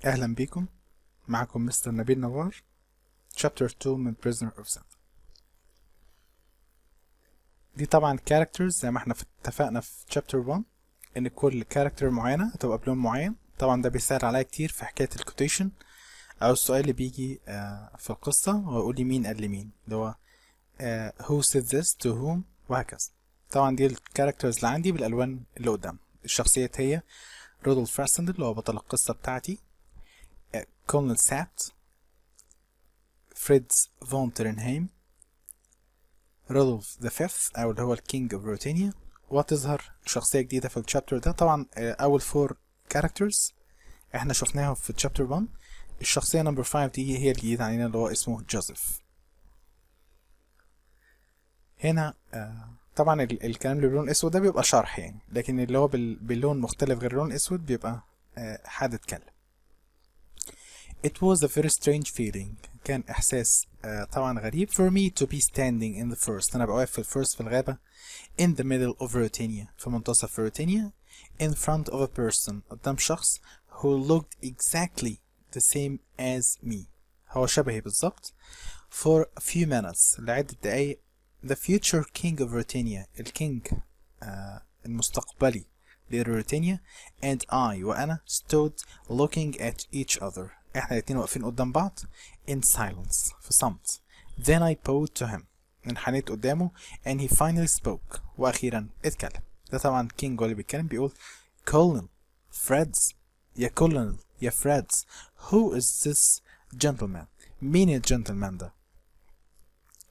أهلا بكم. معكم مستر نبيل نوار. Chapter 2 من Prisoner of Zenda. دي طبعا characters زي ما احنا اتفقنا في Chapter 1 ان كل character معينة هتبقى بلون معين. طبعا ده بيسهل عليا كتير في حكاية الكوتيشن او السؤال اللي بيجي في القصة ويقول لي مين قال لمين، اللي هو who said this to whom وهكذا. طبعا دي الكاركترز اللي عندي بالالوان اللي قدام. الشخصيات هي رودولف راسندل اللي هو بطل القصة بتاعتي، كولنيل سات، فريدز فون ترنهايم، رودولف ذا فيفث او اللي هو الكينج اوف روتينيا. وهتظهر شخصية جديدة في الشابتر ده. طبعا اول 4 كاركترز احنا شفناهم في الشابتر 1. الشخصية نمبر 5 دي هي الجديدة علينا اللي هو اسمه جوزيف. هنا طبعا الكلام اللي باللون اسود ده بيبقى شرح يعني، لكن اللي هو باللون مختلف غير اللون اسود بيبقى حد اتكلم. It was a very strange feeling. كان إحساس طبعا غريب for me to be standing in the forest. أنا بقى واقف في الفورست في الغابة in the middle of Ruritania في منتصف روتينيا in front of a person قدام شخص who looked exactly the same as me. هو شبهي بالظبط. For a few minutes لعدة دقايق the future king of Ruritania الكينج المستقبلي لروتينيا and I وأنا stood looking at each other. احنا الاتنين واقفين قدام بعض in silence في صمت. Then I bowed to him. انحنيت قدامه and he finally spoke. واخيرا اتكلم. ده طبعا كينج هو اللي بيتكلم بيقول Colonel Freds يا كولونيل يا فريدز who is this gentleman. مين الجنتلمان ده؟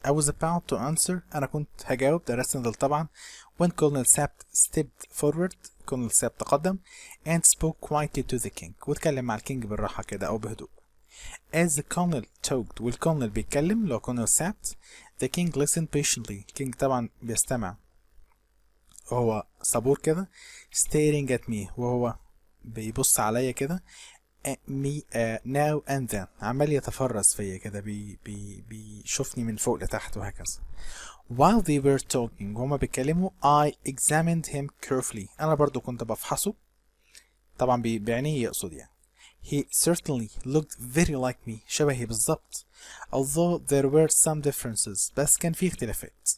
I was about to answer. أنا كنت هجاوب ده راسندل طبعا when Colonel Sapt stepped forward. كولونيل ساب تقدم and spoke quietly to the king. واتكلم مع الكينج بالراحة كده أو بهدوء. As the colonel talked والكولونيل بيتكلم لو كولونيل سابت the king listened patiently. الكينج طبعا بيستمع وهو صبور كده staring at me وهو بيبص عليا كده me now and then عمال يتفرس فيا كده بيشوفني من فوق لتحت وهكذا. While they were talking وهما بيتكلموا I examined him carefully. أنا برضو كنت بفحصه طبعا بعينيه يقصد يعني. He certainly looked very like me. شبهي بالظبط. Although there were some differences. بس كان في اختلافات.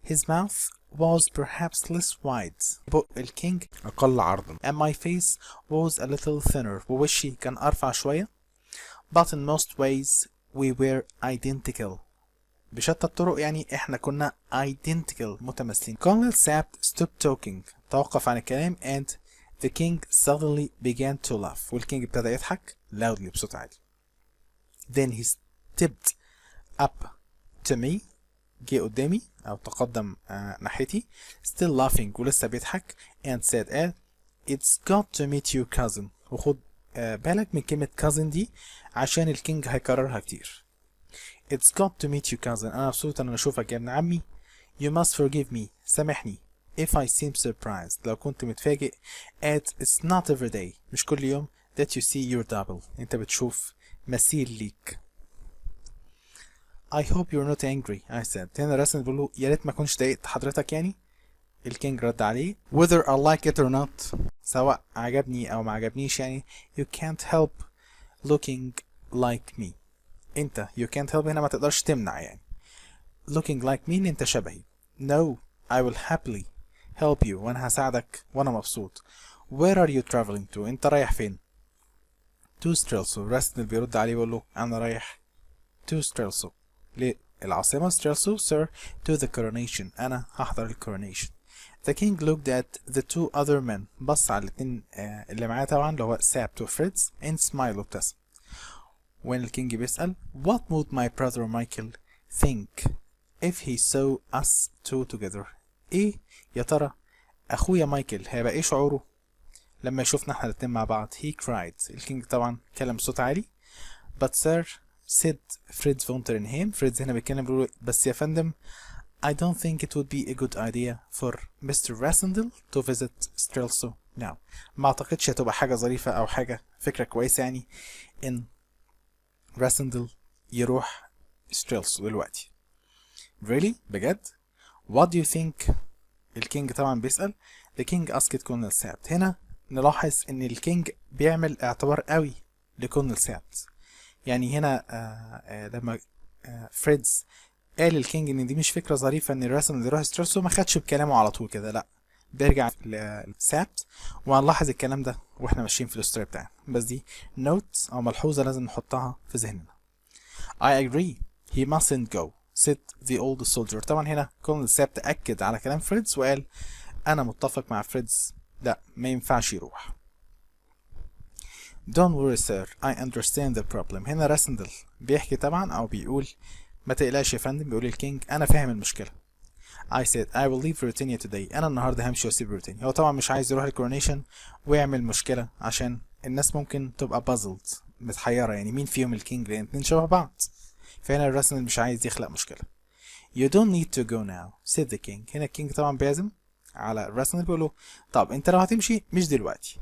His mouth was perhaps less wide. بق الكينج أقل عرضا. And my face was a little thinner. ووشي كان أرفع شوية. But in most ways we were identical. بشتى الطرق يعني احنا كنا identical متماثلين. Colonel Sapt stopped talking. توقف عن الكلام and the king suddenly began to laugh. والكينج ابتدى يضحك loudly بصوت عالي. Then he stepped up to me. جه قدامي او تقدم ناحيتي still laughing ولسه بيضحك and said it's got to meet you cousin. وخد بالك من كلمة cousin دي عشان الكينج هيكررها كتير. It's got to meet you cousin. أنا مبسوط أن أشوفك يا ابن عمي. You must forgive me. سامحني. If I seem surprised. لو كنت متفاجئ. It's not every day. مش كل يوم that you see your double. أنت بتشوف مثيل ليك. I hope you're not angry. I said. هنا راسل بيقول له يا ريت ما كنتش ضايقت حضرتك يعني. الكينج رد عليه whether I like it or not. سواء عجبني أو ما عجبنيش يعني. You can't help looking like me. انت you can't help هنا ما تقدرش تمنع يعني. looking like me انت شبهي. no I will happily help you وانا هساعدك وانا مبسوط. where are you traveling to. انت رايح فين؟ to Strelso. راسل بيرد عليه بيقول له انا رايح to Strelso للعاصمة Strelso sir to the coronation. انا هحضر الcoronation. the king looked at the two other men. بص على الاتنين اللي معاه طبعا اللي هو سابت وفريدز and smiled وابتسم. when الكينج بيسأل what would my brother Michael think if he saw us two together. ايه يا ترى اخويا مايكل هيبقى ايه شعوره لما يشوفنا احنا الاتنين مع بعض. he cried. الكينج طبعا كلم بصوت عالي. but sir said Fritz von Ternheim. فريدز هنا بيتكلم بيقول بس يا فندم I don't think it would be a good idea for Mr. Rassendel to visit Strelso now. ما اعتقدش هتبقى حاجة ظريفة او حاجة فكرة كويسة يعني ان راسندل يروح ستريلسو دلوقتي. really بجد what do you think. الكينج طبعا بيسأل. the king asked Colonel Sapt. هنا نلاحظ ان الكينج بيعمل اعتبار قوي لكولونيل سابت. يعني هنا لما فريدز قال للكينج ان دي مش فكره ظريفه ان الرسم اللي يروح ستريسو، ما خدش بكلامه على طول كده، لا بيرجع لسابت، وهنلاحظ الكلام ده واحنا ماشيين في الستوري بتاعنا. بس دي نوت او ملحوظه لازم نحطها في ذهننا. I agree he mustn't go said the old soldier. طبعا هنا كولونيل سابت اكد على كلام فريدز وقال انا متفق مع فريدز، لا ما ينفعش يروح. Don't worry sir I understand the problem. هنا راسندل بيحكي طبعا او بيقول ما تقلقش يا فندم، بيقول الكينج انا فاهم المشكله. I said I will leave Britannia today. انا النهارده همشي واسيب بريطانيا. هو طبعا مش عايز يروح الكورونيشن ويعمل مشكله عشان الناس ممكن تبقى puzzled متحيره، يعني مين فيهم الكينج، لان الاتنين شبه بعض. فهنا الراسندل مش عايز يخلق مشكله. You don't need to go now said the king. هنا الكينج طبعا بيعزم على الراسندل، بيقول له طب انت لو هتمشي مش دلوقتي.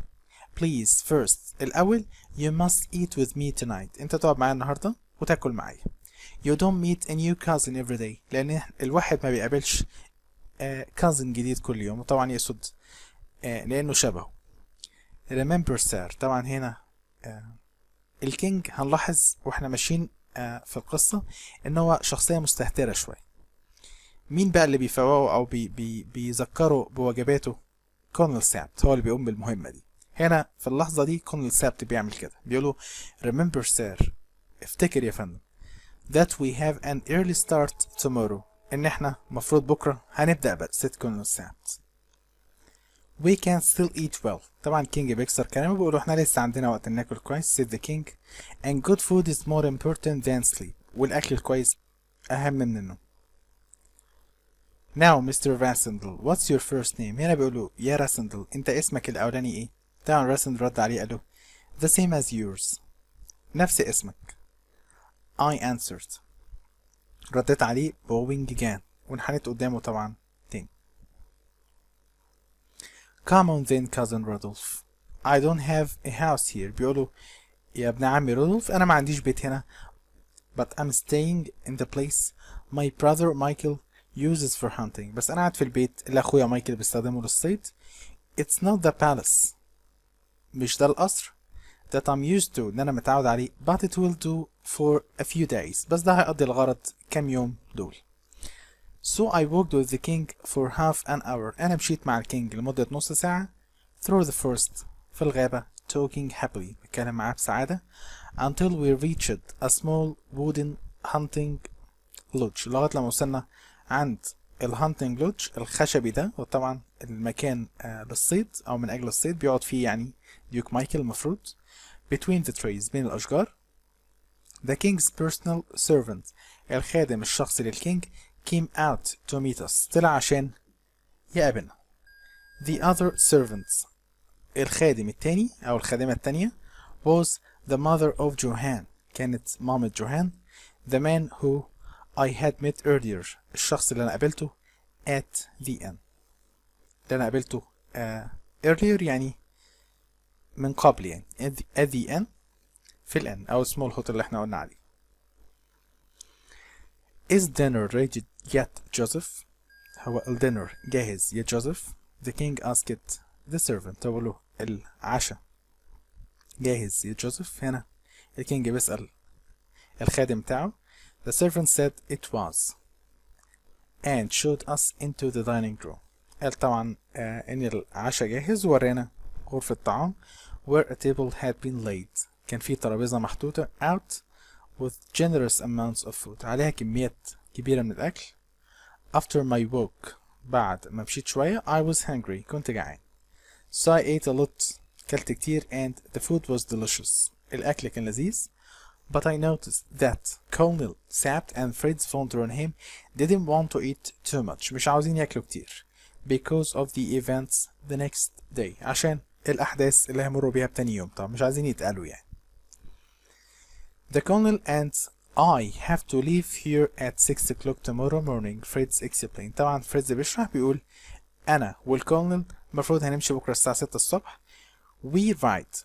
Please first الأول you must eat with me tonight. أنت تقعد معايا النهاردة وتاكل معايا. You don't meet a new cousin every day. لأن الواحد ما بيقابلش cousin جديد كل يوم، وطبعا يقصد لأنه شبهه. Remember sir. طبعا هنا الكينج هنلاحظ واحنا ماشيين في القصة إن هو شخصية مستهترة شوية. مين بقى اللي بيفوقه أو بيذكره بواجباته؟ كولونيل سابت هو اللي بيقوم بالمهمة دي. هنا في اللحظة دي كولونيل سابت بيعمل كده، بيقوله remember sir افتكر يا فندم that we have an early start tomorrow. ان احنا مفروض بكرة هنبدأ بقى. said كولونيل سابت we can still eat well. طبعا كينج بيكسر كلامه بيقوله احنا لسه عندنا وقت ناكل كويس. said the king and good food is more important than sleep. والاكل الكويس اهم من النوم. now Mr. راسندل what's your first name. هنا بيقوله يا راسندل انت اسمك الاولاني ايه؟ طبعا راسندل رد عليه قاله the same as yours. نفس اسمك. I answered. رديت عليه bowing again وانحنيت قدامه طبعا تاني. come on then cousin Rudolph I don't have a house here. بيقوله يا ابن عمي رودولف انا ما عنديش بيت هنا but I'm staying in the place my brother Michael uses for hunting. بس انا قاعد في البيت اللي اخويا مايكل بيستخدمه للصيد. it's not the palace. مش ده القصر that I'm used to ان انا متعود عليه but it will do for a few days. بس ده هيقضي الغرض كام يوم دول. so I walked with the king for half an hour. انا مشيت مع الكينج لمدة نص ساعة through the forest في الغابة talking happily بتكلم معاه بسعادة until we reached a small wooden hunting lodge لغاية لما وصلنا عند الهانتنج لودج الخشبي ده، وطبعا المكان للصيد او من اجل الصيد بيقعد فيه يعني ديوك مايكل المفروض. between the trees بين الاشجار. the king's personal servant الخادم الشخصي للكينج came out to meet us طلع عشان يقابلنا. the other servants الخادم التاني او الخادمة التانية was the mother of Johan كانت مامة جوهان. the man who I had met earlier الشخص اللي انا قابلته at the end. اللي انا قابلته earlier يعني من قبل، يعني at the end في الان او small hotel اللي احنا قلنا عليه. is dinner ready yet Joseph. هو الدينر جاهز يا جوزيف. the king asked the servant تقول له العشاء جاهز يا جوزيف. هنا الكينج بيسأل الخادم بتاعه. the servant said it was and showed us into the dining room. قال طبعا ان العشاء جاهز وورانا غرفة الطعام where a table had been laid. كان في ترابيزة محطوطة out with generous amounts of food عليها كميات كبيرة من الأكل. after my walk بعد ما مشيت شوية I was hungry كنت جعان. so I ate a lot كلت كتير and the food was delicious الأكل كان لذيذ. but I noticed that Colonel Sapt and Fred's founder on him didn't want to eat too much مش عاوزين ياكلوا كتير because of the events the next day عشان الأحداث اللي هيمروا بيها بتاني يوم. طبعا مش عايزين يتقالوا يعني. the Colonel and I have to leave here at 6 o'clock tomorrow morning. Fred's explained. طبعا فريدز بيشرح بيقول أنا والكولونيل المفروض هنمشي بكرة الساعة 6 الصبح. we ride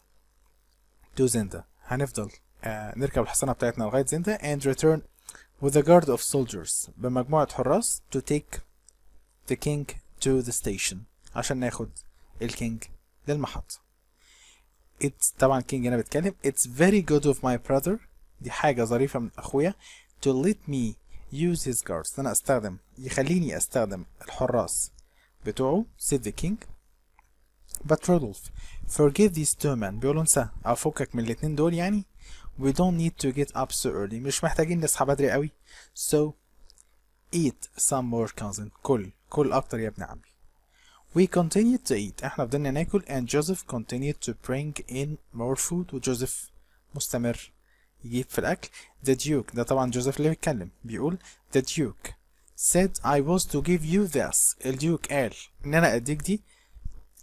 to Zenda هنفضل نركب الحصانة بتاعتنا لغاية زندا and return with a guard of soldiers بمجموعة حراس to take the king to the station عشان ناخد الكينج للمحطة. it's طبعا كينج هنا بيتكلم it's very good of my brother دي حاجة ظريفة من أخويا to let me use his guards أنا يخليني أستخدم الحراس بتوعه said the king but Rudolph forgive these two men بيقولوا انسى أو فكك من الاتنين دول يعني we don't need to get up so early مش محتاجين نصحى بدري قوي so eat some more cousin كل أكتر يا ابن عمي we continued to eat احنا فضلنا ناكل and Joseph continued to bring in more food وجوزيف مستمر يجيب في الأكل the Duke ده طبعا جوزيف اللي بيتكلم بيقول the Duke said I was to give you this الديوك قال إن أنا أديك دي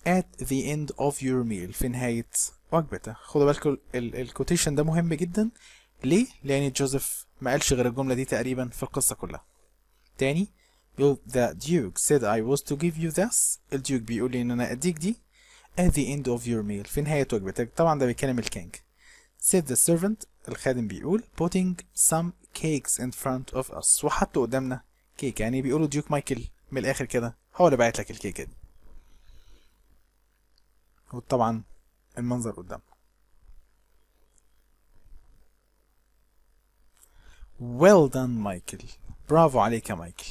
at the end of your meal في نهاية وجبتك خدوا بالكم الكوتيشن ده مهم جدا ليه؟ لأن جوزيف ما قالش غير الجملة دي تقريبا في القصة كلها تاني بيقول the Duke said I was to give you this الديوك بيقول لي إن أنا أديك دي at the end of your meal في نهاية وجبتك طبعا ده بيتكلم الكينج said the servant الخادم بيقول putting some cakes in front of us وحطوا قدامنا كيك يعني بيقولوا ديوك مايكل من الآخر كده هو اللي باعت لك الكيكة دي وطبعا المنظر قدام well done مايكل برافو عليك يا مايكل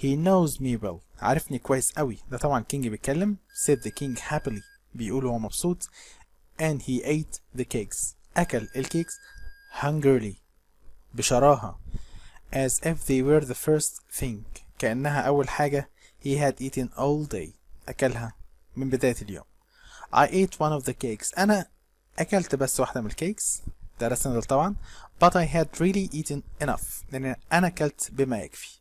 he knows me well عارفني كويس قوي ده طبعا كينج بيتكلم said the king happily بيقول هو مبسوط and he ate the cakes أكل الكيكس hungrily بشراهة as if they were the first thing كأنها أول حاجة he had eaten all day أكلها من بداية اليوم I ate one of the cakes أنا أكلت بس واحدة من الكيكس ده رسم طبعا but I had really eaten enough لأن أنا أكلت بما يكفي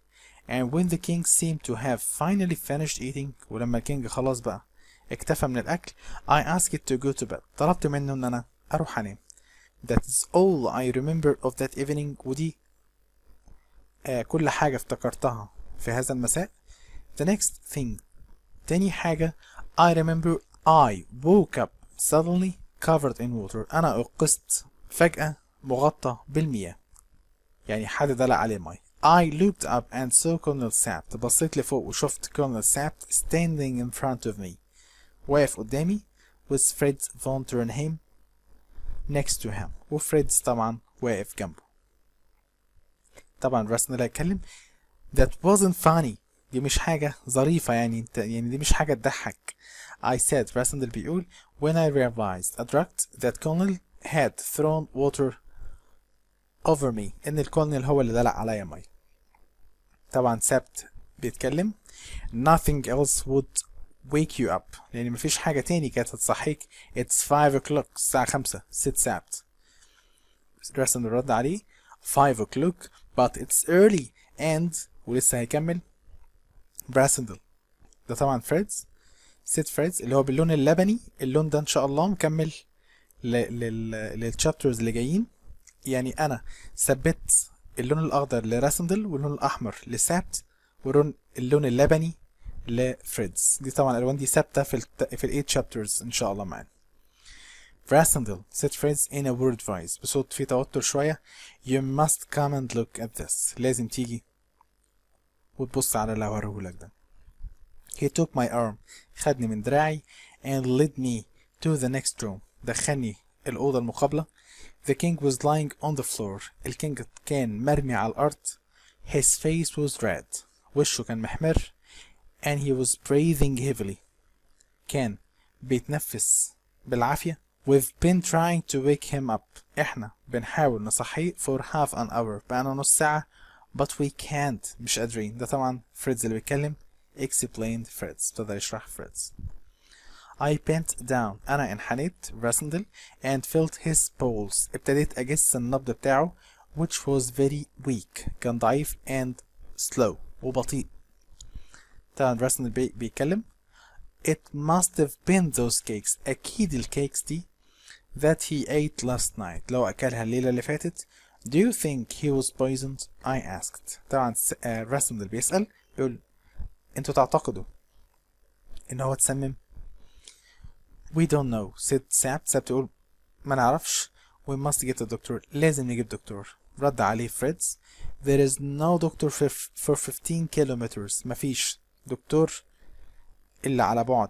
and when the king seemed to have finally finished eating ولما الكينج خلاص بقى اكتفى من الأكل I asked it to go to bed طلبت منه إن أنا أروح أنام that is all I remember of that evening ودي كل حاجة افتكرتها في هذا المساء the next thing تاني حاجة I remember I woke up suddenly covered in water أنا أوقظت فجأة مغطى بالمياه يعني حد دلق عليه مي I looked up and saw Colonel Sapt بصيت لفوق وشفت Colonel Sapt standing in front of me واقف قدامي with Fred von Turnheim next to him وفريدز طبعا واقف جنبه طبعا راسنا هيتكلم that wasn't funny دي مش حاجة ظريفة يعني دي مش حاجة تضحك I said راسندل بيقول when I realized أدركت that Colonel had thrown water over me إن الكولونيل هو اللي دلق عليا مي طبعا سابت بيتكلم nothing else would wake you up لأن مفيش حاجة تاني كانت هتصحيك it's 5 o'clock الساعة 5 ست سابت راسندل رد عليه 5 o'clock but it's early and ولسه هيكمل براسندل ده طبعا فريدز ست فريدز اللي هو باللون اللبني اللون ده ان شاء الله مكمل للشابترز اللي جايين يعني انا ثبت اللون الاخضر لراسندل واللون الاحمر لسابت واللون اللبني لفريدز دي طبعا الالوان دي ثابته في الايت شابترز ان شاء الله معانا Rassendel said Fritz in a word voice بصوت فيه توتر شوية You must come and look at this لازم تيجي وتبص على اللي هوريهولك ده He took my arm خدني من دراعي and led me to the next room دخلني الأوضة المقابلة The king was lying on the floor الكينج كان مرمي على الأرض His face was red وشه كان محمر and he was breathing heavily كان بيتنفس بالعافية We've been trying to wake him up احنا بنحاول نصحيه for half an hour بقالنا نص ساعة but we can't مش قادرين ده طبعا فريدز اللي بيتكلم explained فريدز ابتدى يشرح فريدز I bent down أنا انحنيت راسندل and felt his pulse ابتديت أجس النبض بتاعه which was very weak كان ضعيف and slow وبطيء طبعا راسندل بيتكلم It must have been those cakes أكيد الكيكس دي that he ate last night لو أكلها الليلة اللي فاتت Do you think he was poisoned? I asked طبعا راسندل بيسأل بيقول انتوا تعتقدوا ان هو اتسمم We don't know said سابت تقول ما نعرفش We must get a doctor لازم نجيب دكتور رد عليه فريدز There is no doctor for 15 kilometers مفيش دكتور إلا على بعد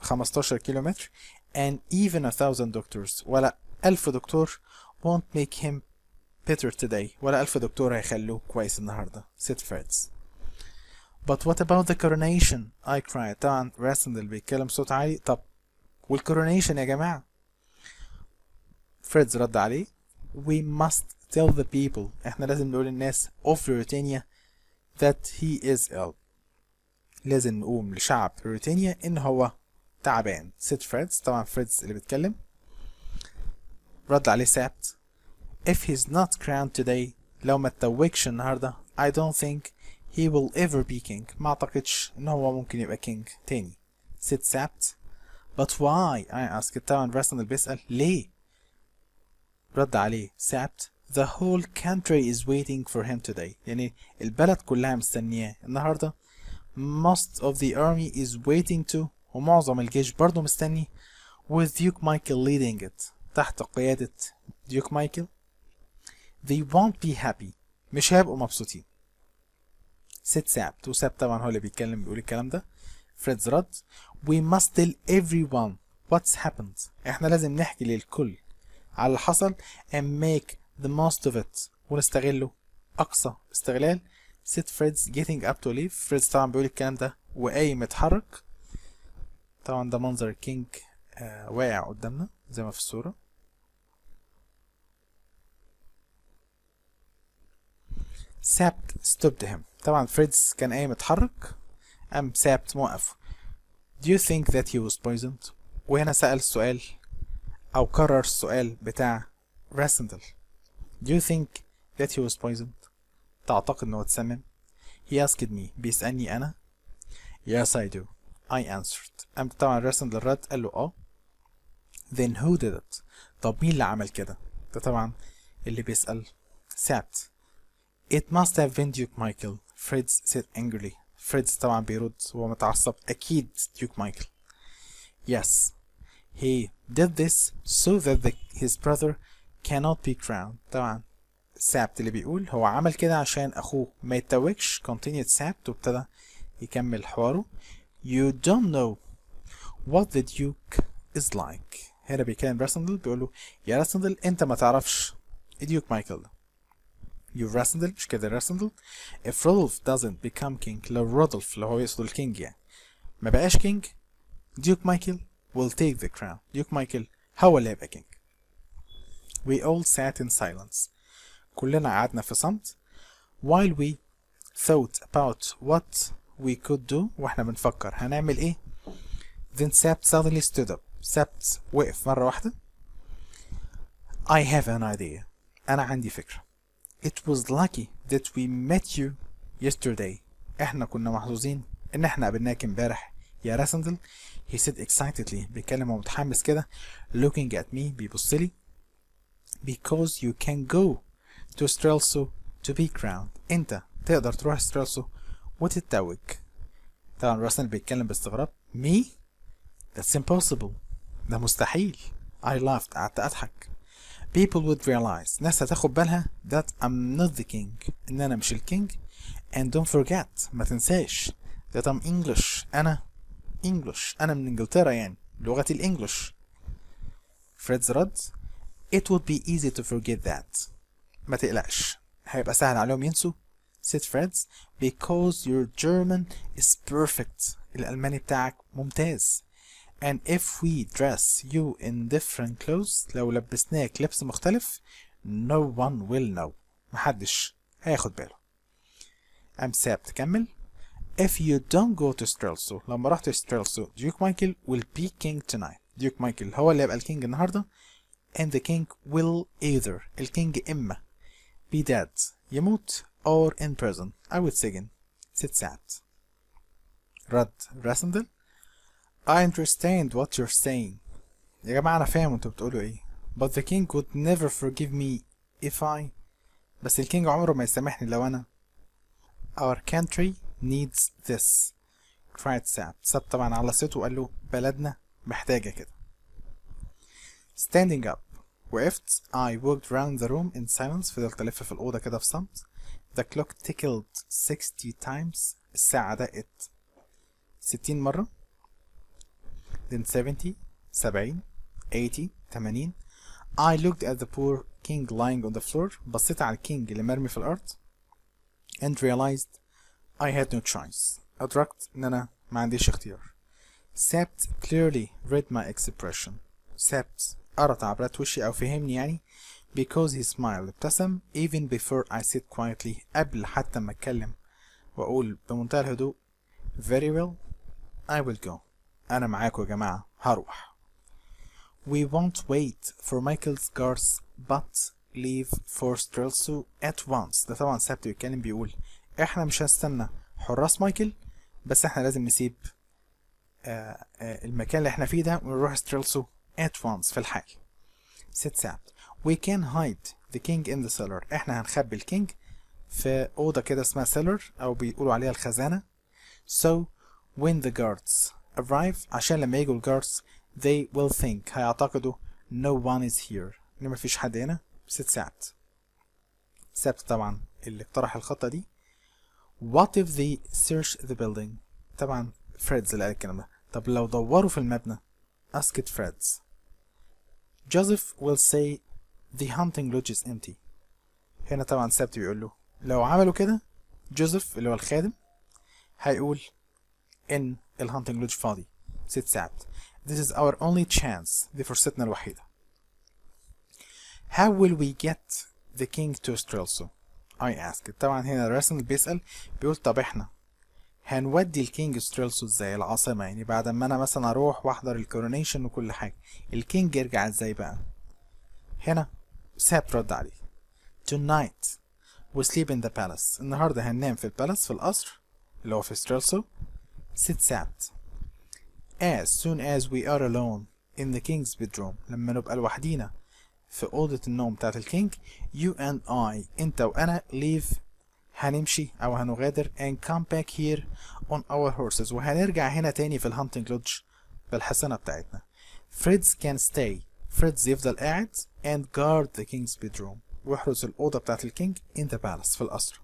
15 كيلومتر and even 1,000 doctors ولا 1000 دكتور won't make him better today ولا 1000 دكتور هيخلوه كويس النهاردة said Fritz. But what about the coronation? I cried. طبعا راسندل بيتكلم صوت عالي. طب والكورونيشن يا جماعة؟ فريدز رد عليه We must tell the people احنا لازم نقول للناس of Ruritania that he is ill. لازم نقوم لشعب روريتانيا ان هو تعبان said فريدز. طبعا فريدز اللي بيتكلم. رد عليه سابت If he's not crowned today لو ما اتوجش النهاردة I don't think he will ever be king. ما اعتقدش ان هو ممكن يبقى king تاني said سابت. But why? I asked. طبعا راسندل بيسأل ليه؟ رد عليه سابت The whole country is waiting for him today. يعني البلد كلها مستنياه النهاردة. Most of the army is waiting to ومعظم الجيش برضه مستني with Duke Michael leading it تحت قيادة ديوك مايكل. They won't be happy. مش هيبقوا مبسوطين said سابت. وسابت طبعا هو اللي بيتكلم بيقول الكلام ده. فريدز رد We must tell everyone what's happened. احنا لازم نحكي للكل على اللي حصل and make the most of it ونستغله أقصى استغلال said Fritz getting up to leave. فريدز طبعا بيقول الكلام ده وقايم يتحرك. طبعا ده منظر الكينج واقع قدامنا زي ما في الصورة. سابت stopped him. طبعا فريدز كان قايم يتحرك قام سابت موقف. Do you think that he was poisoned? وهنا سأل السؤال أو كرر السؤال بتاع راسندل. Do you think that he was poisoned? تعتقد إنه اتسمم؟ He asked me. بيسألني أنا. Yes I do. I answered. قام طبعا راسندل رد قال له Then who did it? طب مين اللي عمل كده؟ ده طبعا اللي بيسأل سابت. It must have been Duke Michael. Fritz said angrily. فريدز طبعا بيرد وهو متعصب أكيد ديوك مايكل. Yes, he did this so that his brother cannot be crowned. طبعا سابت اللي بيقول هو عمل كده عشان أخوه ما يتوجش. continued سابت وابتدى يكمل حواره. You don't know what the Duke is like. هنا بيكلم راسندل بيقوله يا راسندل أنت ما تعرفش ديوك مايكل ده. You راسندل مش كده راسندل. If Rodolph doesn't become king لو رودولف لو هو يقصد الكينج يعني ما بقاش كينج ديوك مايكل will take the crown. ديوك مايكل هو اللي هيبقى كينج. We all sat in silence. كلنا قعدنا في صمت while we thought about what we could do واحنا بنفكر هنعمل ايه. Then Sabt suddenly stood up. Sabt وقف مرة واحدة. I have an idea. أنا عندي فكرة. It was lucky that we met you yesterday. احنا كنا محظوظين ان احنا قابلناك امبارح يا راسندل. He said excitedly. بيتكلم ومتحمس كده looking at me بيبصلي. Because you can go to Strelso to be crowned. انت تقدر تروح ستريلسو وتتوج. طبعا راسندل بيتكلم باستغراب. Me? That's impossible. ده مستحيل. I laughed. قعدت اضحك. People would realize. ناس هتاخد بالها that I'm not the king. ان انا مش الكينج. And don't forget. ما تنساش that I'm English. انا English. انا من انجلترا يعني لغتي الانجليش. فريدز رد It would be easy to forget that. ما تقلقش هيبقى سهل عليهم ينسوا. said Fritz because your German is perfect. الألماني بتاعك ممتاز. And if we dress you in different clothes لو لبسناك لبس مختلف no one will know. محدش هياخد باله. قام ساب تكمل If you don't go to Strelso لو ما رحتش ستريلسو Duke Michael will be king tonight. Duke Michael هو اللي هيبقى الكينج النهارده. And the king will either الكينج إما be dead يموت or in prison أو يتسجن. said Sabt. رد راسندل I understand what you're saying. يا جماعة أنا فاهم انتوا بتقولوا ايه. But the king would never forgive me if I. بس الكينج عمره ما يسامحني لو أنا. Our country needs this. cried Sabt. ساب طبعا على صوته وقال له بلدنا محتاجة كده. Standing up. وقفت. I walked round the room in silence. فضلت ألف في الأوضة كده في صمت. The clock tickled 60 times. الساعة دقت 60 مرة. Then 70, 70 80 80. I looked at the poor king lying on the floor. بصيت على الكينج اللي مرمي في الأرض. And realized I had no choice. أدركت إن أنا ما عنديش اختيار. Sept clearly read my expression. Sept قرأ تعبيرات وشي أو فهمني يعني. Because he smiled. ابتسم even before I said quietly. قبل حتى ما أتكلم وأقول بمنتهى الهدوء very well I will go. أنا معاكم يا جماعة هروح. We won't wait for Michael's guards but leave for Strelso at once. ده طبعا سبت بيتكلم بيقول احنا مش هنستنى حراس مايكل بس احنا لازم نسيب المكان اللي احنا فيه ده ونروح ستريلسو at once في الحال. said سبت we can hide the king in the cellar. احنا هنخبي الكينج في أوضة كده اسمها cellar أو بيقولوا عليها الخزانة. So when the guards arrive عشان لما يجوا الجاردز they will think هيعتقدوا no one is here إن مفيش حد هنا. said سبت. سبت طبعا اللي اقترح الخطة دي. What if they search the building. طبعا فريدز اللي قال الكلام ده. طب لو دوروا في المبنى asked فريدز. Joseph will say the hunting lodge is empty. هنا طبعا سبت بيقول له لو عملوا كده جوزيف اللي هو الخادم هيقول ان الهانتنج لودج فاضي. said سبت this is our only chance. دي فرصتنا الوحيدة. How will we get the king to Strelso. I asked. طبعا هنا الرسم بيسأل بيقول طب احنا هنودي الكينج ستريلسو ازاي العاصمة يعني بعد ما انا مثلا اروح واحضر الكورونيشن وكل حاجة الكينج يرجع ازاي بقى. هنا سبت رد عليه tonight we sleep in the palace. النهاردة هننام في البالاس في القصر اللي هو في ستريلسو. said سبت as soon as we are alone in the king's bedroom. لما نبقى لوحدينا في أوضة النوم بتاعت الكينج you and I انت وانا leave هنمشي او هنغادر and come back here on our horses وهنرجع هنا تاني في الهانتنج لودج بالحصانة بتاعتنا. فريدز can stay. فريدز يفضل قاعد and guard the king's bedroom ويحرس الأوضة بتاعت الكينج in the palace في القصر.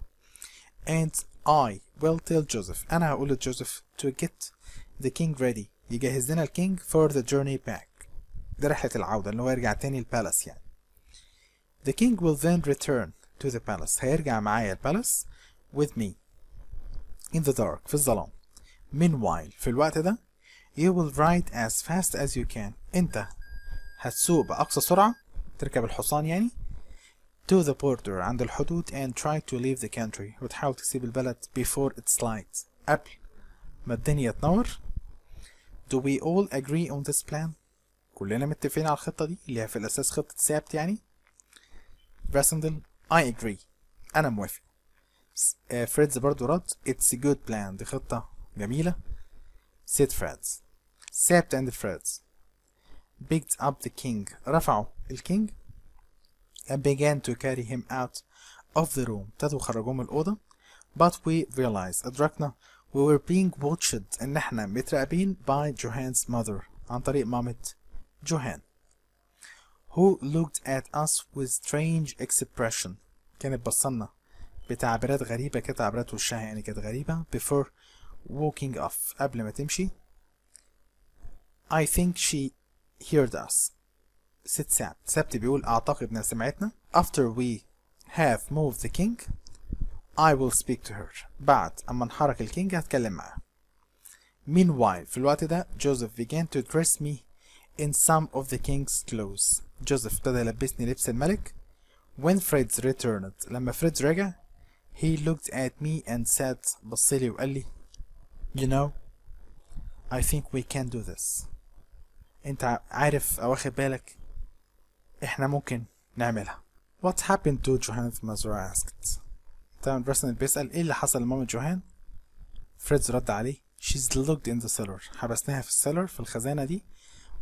and I will tell Joseph. أنا هقول لجوزيف to get the king ready يجهز لنا الكينج for the journey back. ده رحلة العودة اللي هو يرجع تاني البالاس يعني. The king will then return to the palace. هيرجع معايا البالاس with me in the dark في الظلام. Meanwhile في الوقت ده you will ride as fast as you can. انت هتسوق بأقصى سرعة تركب الحصان يعني to the border عند الحدود and try to leave the country وتحاول تسيب البلد before it's light قبل ما الدنيا تنور. Do we all agree on this plan. كلنا متفقين على الخطة دي اللي هي في الأساس خطة سبت يعني. راسندل I agree. أنا موافق. فريدز برضو رد It's a good plan. دي خطة جميلة. said فريدز. سبت and فريدز picked up the king. رفعوا الكينج and began to carry him out of the room. ابتدوا خرجوه من الأوضة. But we realized أدركنا we were being watched إن احنا متراقبين by Johan's mother عن طريق مامة جوهان who looked at us with strange expression. كانت بصلنا بتعبيرات غريبة كده تعبيرات وشها يعني كانت غريبة before walking off قبل ما تمشي. I think she heard us. said سبت. سبت بيقول أعتقد إنها سمعتنا. After we have moved the king I will speak to her. بعد أما نحرك الكينج هتكلم معاه. Meanwhile في الوقت ده Joseph began to dress me in some of the king's clothes. جوزيف ابتدى يلبسني لبس الملك. When Fritz returned لما فريدز رجع he looked at me and said بصلي وقال لي you know I think we can do this. انت عارف او واخد بالك احنا ممكن نعملها. What happened to Johan's mother asked. طبعا برسن بيسأل ايه اللي حصل لمامة جوهان. فريدز رد عليه she's locked in the cellar. حبسناها في السيلر في الخزانة دي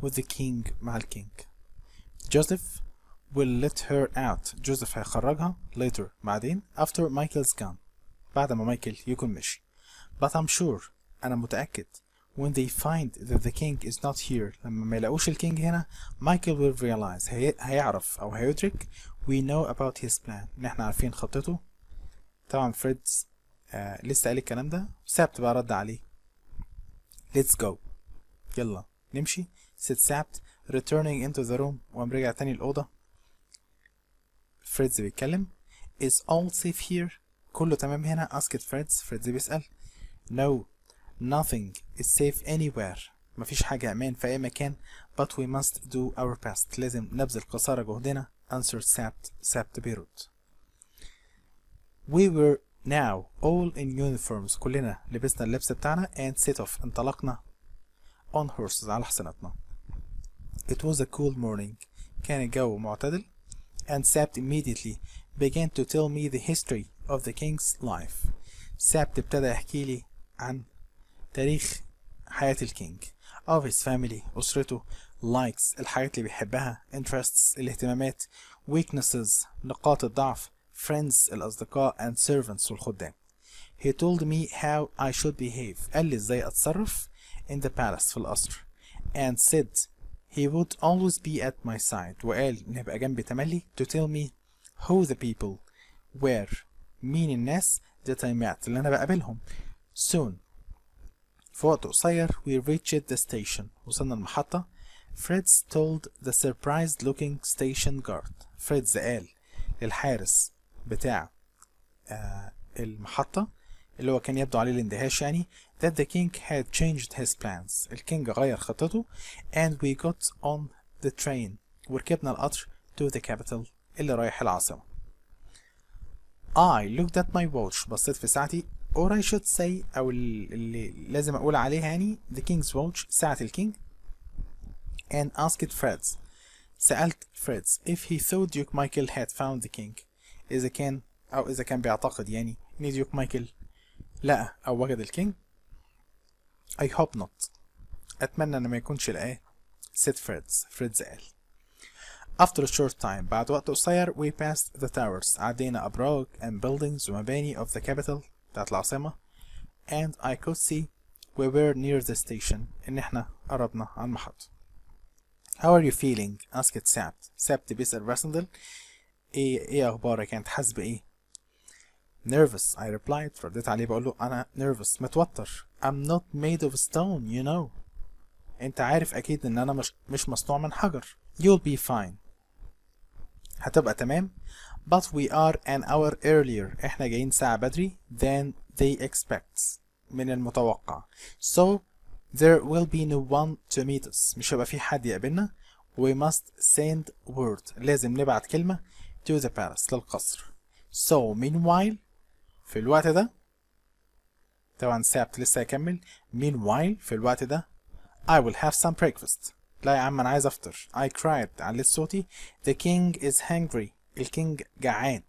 with the king مع الكينج. Joseph will let her out. جوزيف هيخرجها later بعدين after Michael's gone بعد ما مايكل يكون مشي. But I'm sure أنا متأكد when they find that the king is not here لما ما يلاقوش الكينج هنا Michael will realize هيعرف أو هيدرك we know about his plan إن احنا عارفين خطته. طبعا فريدز لسه قال الكلام ده. سبت بقى رد عليه let's go يلا نمشي said Sabt returning into the room. وقام رجع تاني الأوضة. فريدز بيتكلم. Is all safe here? كله تمام هنا؟ asked فريدز. فريدز بيسأل. No, nothing is safe anywhere. مفيش حاجة أمان في أي مكان. But we must do our best. لازم نبذل قصارى جهدنا. answered Sabt. Sabt بيرد. We were now all in uniforms. كلنا لبسنا اللبس بتاعنا and set off. انطلقنا on horses على حصانتنا. It was a cool morning. كان الجو معتدل. And Sabt immediately began to tell me the history of the king's life. Sabt ابتدى يحكي لي عن تاريخ حياة الكينج. of his family. أسرته. likes. الحاجات اللي بيحبها. interests. الاهتمامات. weaknesses. نقاط الضعف. friends. الأصدقاء. and servants. والخدام. He told me how I should behave. قال لي ازاي أتصرف in the palace. في القصر. and said he would always be at my side. وقال إن هيبقى جنبي تملي to tell me who the people were. مين الناس that I met اللي أنا بقابلهم. soon. في وقت قصير we reached the station. وصلنا المحطة. Fritz told the surprised looking station guard. فريدز قال للحارس بتاع المحطة اللي هو كان يبدو عليه الاندهاش يعني that the king had changed his plans. الكينج غير خطته and we got on the train. وركبنا القطر to the capital اللي رايح العاصمة. I looked at my watch. بصيت في ساعتي or I should say أو اللي لازم أقول عليها يعني the king's watch. ساعة الكينج. and asked Fritz. سألت فريدز if he thought Duke Michael had found the king. إذا كان بيعتقد يعني إن ديوك مايكل لقى أو وجد الكينج. I hope not. أتمنى إن ما يكونش لقاه. said فريدز قال. After a short time. بعد وقت قصير we passed the towers. عدينا أبراج and buildings ومباني of the capital بتاعت العاصمة. and I could see we were near the station. إن إحنا قربنا على المحطة. How are you feeling? asked Sabt. Sabt بيسأل راسندل إيه أخبارك؟ أنت حاسس بإيه؟ Nervous. I replied. رديت عليه بقول له أنا nervous. متوتر. I'm not made of stone, you know. أنت عارف أكيد إن أنا مش مصنوع من حجر. You'll be fine. هتبقى تمام. But we are an hour earlier. إحنا جايين ساعة بدري than they expect. من المتوقع. So there will be no one to meet us. مش هيبقى في حد يقابلنا. We must send word. لازم نبعت كلمة to the palace. للقصر. So meanwhile. في الوقت ده. طبعا سابت لسه هيكمل. Meanwhile. في الوقت ده. I will have some breakfast. لا يا عم أنا عايز أفطر. I cried. عليت صوتي. The king is hungry. الكينج جعان.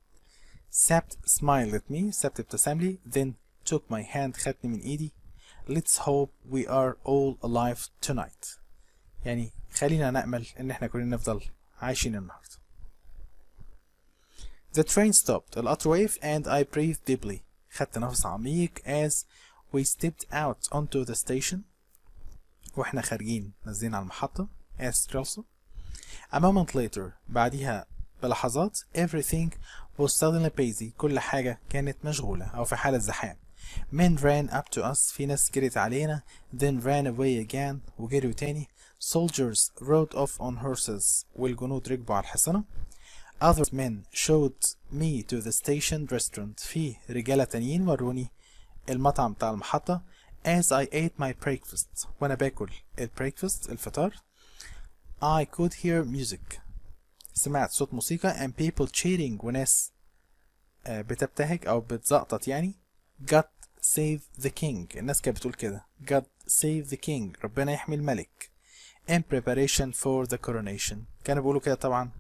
سابت smiled at me. سابت ابتسم لي. Then took my hand. خدني من إيدي. Let's hope we are all alive tonight. يعني خلينا نأمل إن إحنا كلنا نفضل عايشين النهاردة. The train stopped. القطر وقف and I breathed deeply. خدت نفس عميق as we stepped out onto the station. وإحنا خارجين نازلين على المحطة. asked also. A moment later. بعدها بلحظات everything was suddenly busy. كل حاجة كانت مشغولة أو في حالة زحام. Men ran up to us. في ناس جريت علينا. Then ran away again. وجريوا تاني. Soldiers rode off on horses. والجنود ركبوا على الحصنة. Other men showed me to the station restaurant. في رجالة تانيين وروني المطعم بتاع المحطة. As I ate my breakfast. وأنا باكل breakfast الفطار. I could hear music. سمعت صوت موسيقى and people cheering. وناس بتبتهج أو بتزقطط يعني. God save the king. الناس كانت بتقول كده. God save the king. ربنا يحمي الملك. In preparation for the coronation. كانوا بيقولوا كده طبعا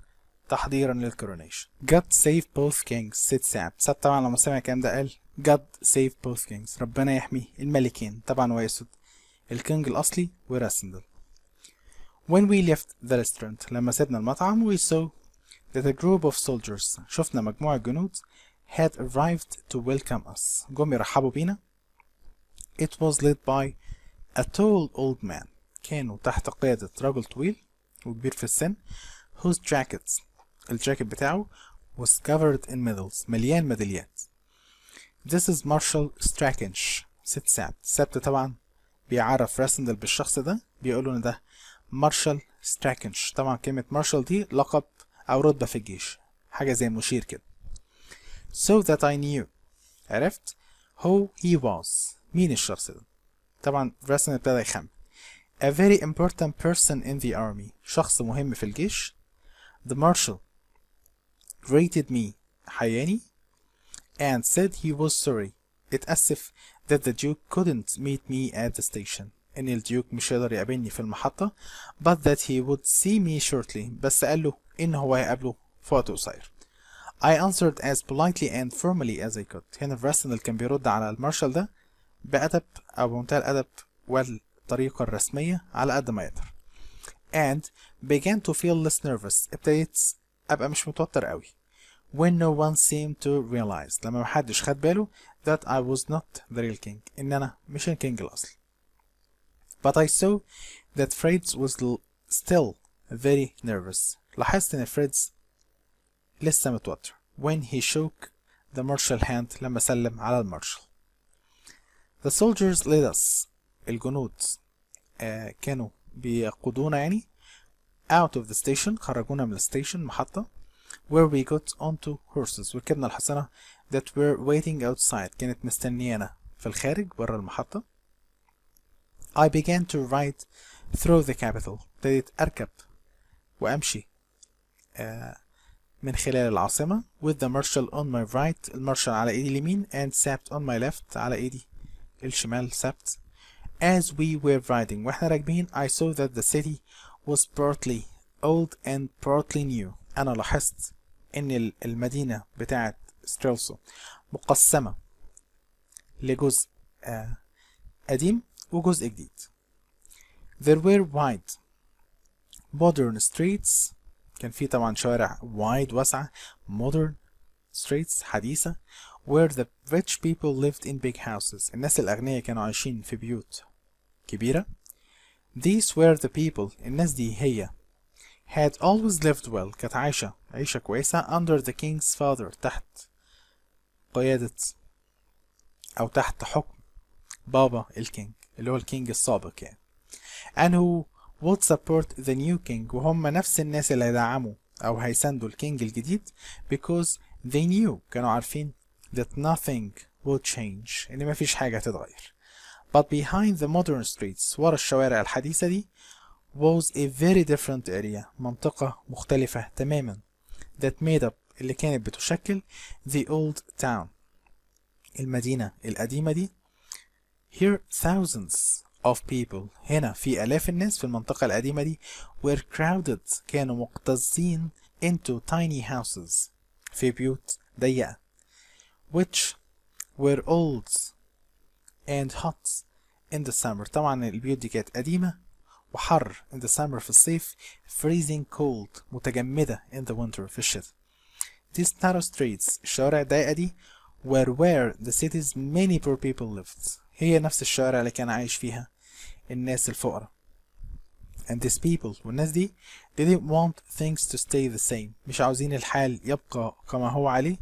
تحضيرا للكورونيشن. God save both kings. said Sabt. ساب طبعا لما سمع الكلام ده قال God save both kings. ربنا يحمي الملكين. طبعا هو يقصد الكينج الأصلي وراسندل. When we left the restaurant. لما سيبنا المطعم we saw that a group of soldiers. شفنا مجموعة جنود had arrived to welcome us. جم يرحبوا بينا. It was led by a tall old man. كانوا تحت قيادة رجل طويل وكبير في السن whose الجاكيت بتاعه was covered in medals. مليان ميداليات. This is Marshal Strakensch. said Sabt. سابت طبعا بيعرف راسندل بالشخص ده. بيقولوا ان ده مارشال ستراكنش. طبعا كلمة مارشال دي لقب أو رتبة في الجيش، حاجة زي مشير كده. so that I knew، عرفت who he was، مين الشخص ده. طبعا برسن ابتدى يخمن. a very important person in the army، شخص مهم في الجيش. the marshal rated me، حياني. and said he was sorry، اتأسف that the duke couldn't meet me at the station، إن الديوك مش هيقدر يقابلني في المحطة. but that he would see me shortly، بس قال له إن هو هيقابله في وقت قصير. I answered as politely and formally as I could. هنا الراسنال كان بيرد على المارشال ده بأدب أو بمنتهى الأدب والطريقة الرسمية على قد ما يقدر. and began to feel less nervous، ابتديت أبقى مش متوتر قوي. when no one seemed to realize، لما محدش خد باله that I was not the real king، إن أنا مش الكينج الأصلي. but I saw that Fritz was still very nervous. لاحظت إن فريدز لسه متوتر when he shook the marshal hand، لما سلم على المارشال. the soldiers led us، الجنود كانوا بيقودونا يعني out of the station، خرجونا من الستيشن محطة. where we got onto horses، وركبنا الحصانة that were waiting outside، كانت مستنيانا في الخارج برا المحطة. I began to ride through the capital، ابتديت أركب وأمشي من خلال العاصمة. with the marshal on my right، المارشال على إيدي اليمين. and sapped on my left، على إيدي الشمال sapped. as we were riding، واحنا راكبين I saw that the city was partly old and partly new. أنا لاحظت إن المدينة بتاعت ستريلسو مقسمة لجزء قديم وجزء جديد. there were wide modern streets، كان في طبعا شوارع wide واسعة، modern streets حديثة. where the rich people lived in big houses، الناس الأغنياء كانوا عايشين في بيوت كبيرة. these were the people، الناس دي هي had always lived well، كانت عايشة عيشة كويسة under the king's father، تحت قيادة أو تحت حكم بابا الكينج اللي هو الكينج السابق يعني. and who would support the new king، وهم نفس الناس اللي هيدعموا أو هيساندوا الكينج الجديد because they knew، كانوا عارفين that nothing would change، إن مفيش حاجة تتغير. but behind the modern streets، ورا الشوارع الحديثة دي was a very different area، منطقة مختلفة تماما that made up، اللي كانت بتشكل the old town، المدينة القديمة دي. here thousands of people، هنا في آلاف الناس في المنطقة القديمة دي were crowded، كانوا مقتزين into tiny houses، في بيوت ضيقة which were old and hot in the summer. طبعا البيوت دي كانت قديمة وحر in the summer في الصيف، freezing cold متجمدة in the winter في الشتاء. these narrow streets، الشوارع الضيقة دي were where the city's many poor people lived، هي نفس الشوارع اللي كان عايش فيها الناس الفقراء. and these people، والناس دي didn't want things to stay the same، مش عاوزين الحال يبقى كما هو عليه.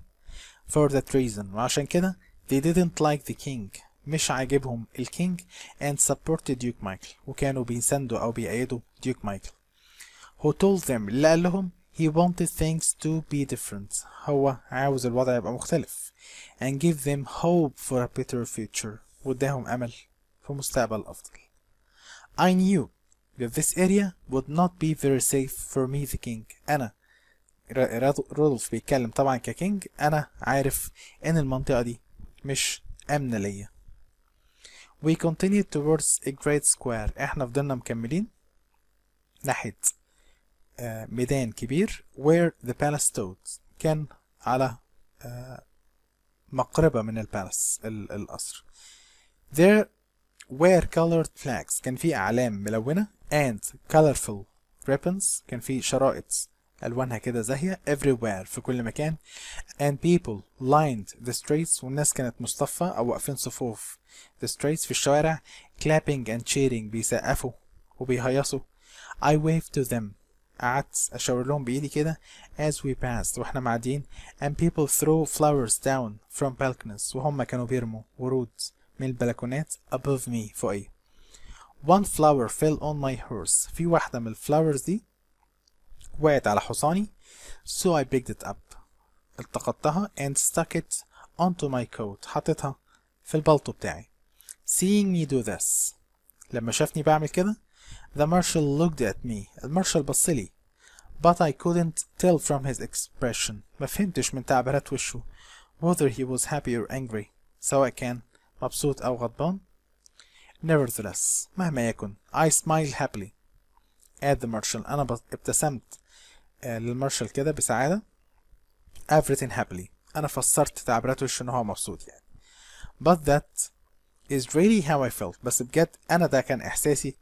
for that reason، وعشان كده they didn't like the king، مش عاجبهم الكينج and supported Duke Michael، وكانوا بيساندوا أو بيأيدوا Duke Michael who told them، اللي قال لهم he wanted things to be different، هو عاوز الوضع يبقى مختلف and give them hope for a better future، واداهم أمل في مستقبل أفضل. I knew that this area would not be very safe for me the king، أنا رودولف بيتكلم طبعا ككينج، أنا عارف إن المنطقة دي مش آمنة ليا. we continued towards a great square، احنا فضلنا مكملين ناحية ميدان كبير where the palace stood، كان على مقربة من البالاس القصر. there were colored flags، كان في أعلام ملونة and colorful ribbons، كان في شرائط ألوانها كده زاهية everywhere في كل مكان. and people lined the streets، والناس كانت مصطفى أو واقفين صفوف the streets في الشوارع clapping and cheering، بيسقفوا وبيهيصوا. I waved to them، قعدت أشاور لهم بإيدي كده as we passed، وإحنا معديين. and people threw flowers down from balconies، وهم كانوا بيرموا ورود من البلكونات above me فوقي. one flower fell on my horse. في واحدة من الفلاورز دي وقعت على حصاني. so I picked it up. التقطتها and stuck it onto my coat. حطيتها في البلطو بتاعي. seeing me do this. لما شافني بعمل كده the marshal looked at me. المارشال بصلي. but I couldn't tell from his expression. ما فهمتش من تعبيرات وشه whether he was happy or angry. سواء كان مبسوط أو غضبان. nevertheless مهما يكن I smiled happily at the marshal. أنا ابتسمت للمارشال كده بسعادة. everything happily. أنا فسرت تعبيرات وشه إن هو مبسوط يعني. but that is really how I felt. بس بجد أنا ده كان إحساسي.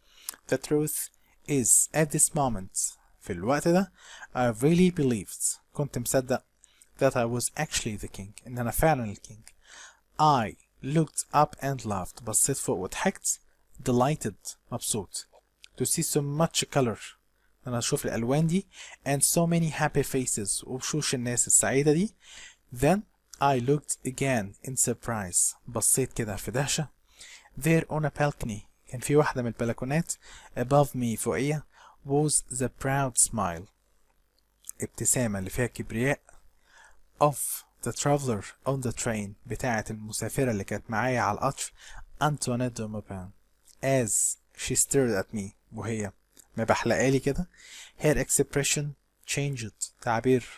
the truth is at this moment في الوقت ده I really believed. كنت مصدق that I was actually the king. إن أنا فعلا الكينج. I looked up and laughed. بصيت فوق وضحكت. delighted مبسوط. to see so much color. أنا أشوف الألوان دي and so many happy faces وبشوش الناس السعيدة دي. then I looked again in surprise. بصيت كده في دهشة. there on a balcony. كان في واحدة من البلكونات above me فوقية was the proud smile. ابتسامة اللي فيها كبرياء of the traveler on the train. بتاعة المسافرة اللي كانت معايا على القطر أنطوانيت دو موبان. as she stared at me. وهي مبحلقالي كده. her expression changed. تعبير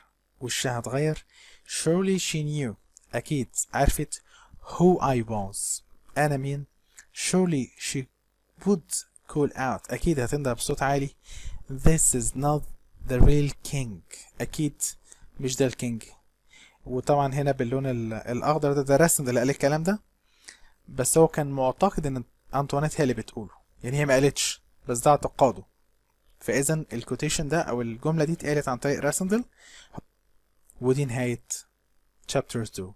وشها اتغير. surely she knew. أكيد عرفت who I was. أنا مين. surely she would call out. أكيد هتنده بصوت عالي this is not the real king. أكيد مش ده الكينج. وطبعا هنا باللون الأخضر ده رسم اللي قال الكلام ده. بس هو كان معتقد إن أنطوانيت هي اللي بتقوله يعني. هي ما قالتش بس ده اعتقاده. فإذا الكوتيشن ده أو الجملة دي اتقالت عن طريق راسندل. ودي نهاية Chapter 2.